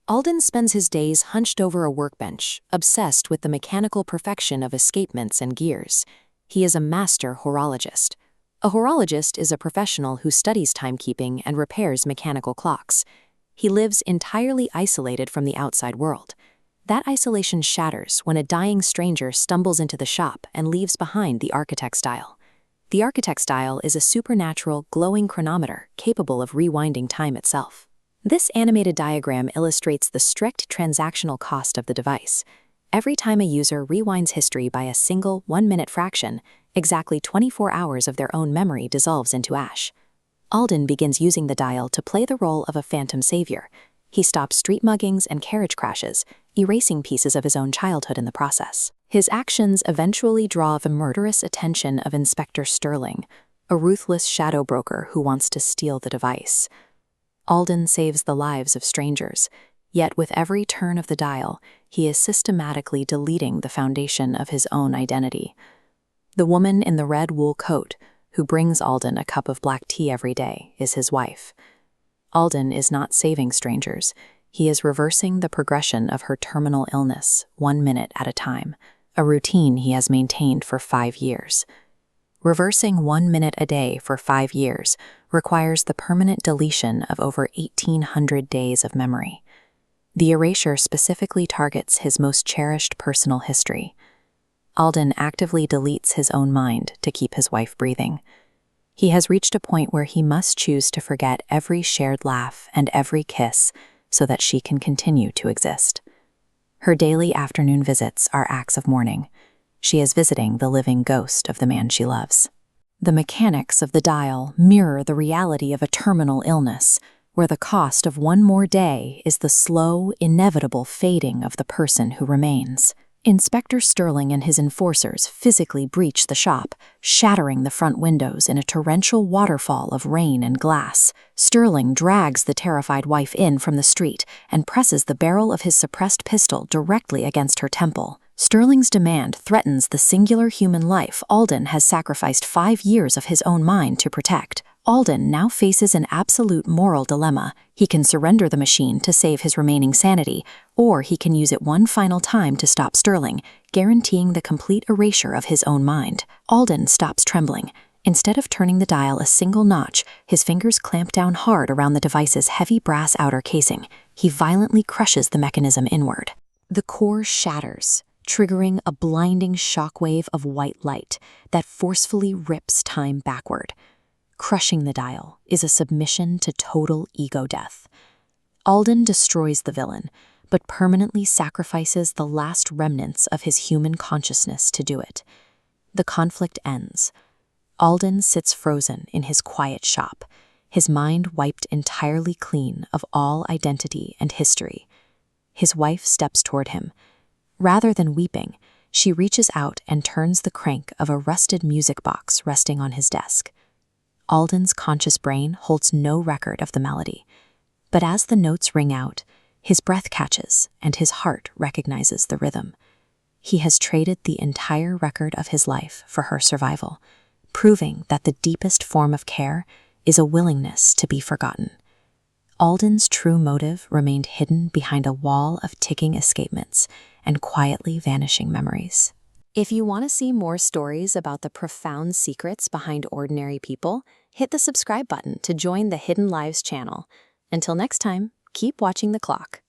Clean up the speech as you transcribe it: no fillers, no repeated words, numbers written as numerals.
Alden spends his days hunched over a workbench, obsessed with the mechanical perfection of escapements and gears. He is a master horologist. A horologist is a professional who studies timekeeping and repairs mechanical clocks. He lives entirely isolated from the outside world. That isolation shatters when a dying stranger stumbles into the shop and leaves behind the architect's dial. The architect's dial is a supernatural, glowing chronometer capable of rewinding time itself. This animated diagram illustrates the strict transactional cost of the device. Every time a user rewinds history by a single 1-minute fraction, exactly 24 hours of their own memory dissolves into ash. Alden begins using the dial to play the role of a phantom savior. He stops street muggings and carriage crashes, erasing pieces of his own childhood in the process. His actions eventually draw the murderous attention of Inspector Sterling, a ruthless shadow broker who wants to steal the device. Alden saves the lives of strangers, yet with every turn of the dial, he is systematically deleting the foundation of his own identity. The woman in the red wool coat, who brings Alden a cup of black tea every day, is his wife. Alden is not saving strangers. He is reversing the progression of her terminal illness, 1 minute at a time, a routine he has maintained for 5 years. Reversing 1 minute a day for 5 years requires the permanent deletion of over 1,800 days of memory. The erasure specifically targets his most cherished personal history. Alden actively deletes his own mind to keep his wife breathing. He has reached a point where he must choose to forget every shared laugh and every kiss so that she can continue to exist. Her daily afternoon visits are acts of mourning. She is visiting the living ghost of the man she loves. The mechanics of the dial mirror the reality of a terminal illness, where the cost of one more day is the slow, inevitable fading of the person who remains. Inspector Sterling and his enforcers physically breach the shop, shattering the front windows in a torrential waterfall of rain and glass. Sterling drags the terrified wife in from the street and presses the barrel of his suppressed pistol directly against her temple. Sterling's demand threatens the singular human life Alden has sacrificed 5 years of his own mind to protect. Alden now faces an absolute moral dilemma. He can surrender the machine to save his remaining sanity, or he can use it one final time to stop Sterling, guaranteeing the complete erasure of his own mind. Alden stops trembling. Instead of turning the dial a single notch, his fingers clamp down hard around the device's heavy brass outer casing. He violently crushes the mechanism inward. The core shatters, triggering a blinding shockwave of white light that forcefully rips time backward. Crushing the dial is a submission to total ego death. Alden destroys the villain, but permanently sacrifices the last remnants of his human consciousness to do it. The conflict ends. Alden sits frozen in his quiet shop, his mind wiped entirely clean of all identity and history. His wife steps toward him. Rather than weeping, she reaches out and turns the crank of a rusted music box resting on his desk. Alden's conscious brain holds no record of the melody, but as the notes ring out, his breath catches and his heart recognizes the rhythm. He has traded the entire record of his life for her survival, proving that the deepest form of care is a willingness to be forgotten. Alden's true motive remained hidden behind a wall of ticking escapements and quietly vanishing memories. If you want to see more stories about the profound secrets behind ordinary people, hit the subscribe button to join the Hidden Lives channel. Until next time, keep watching the clock.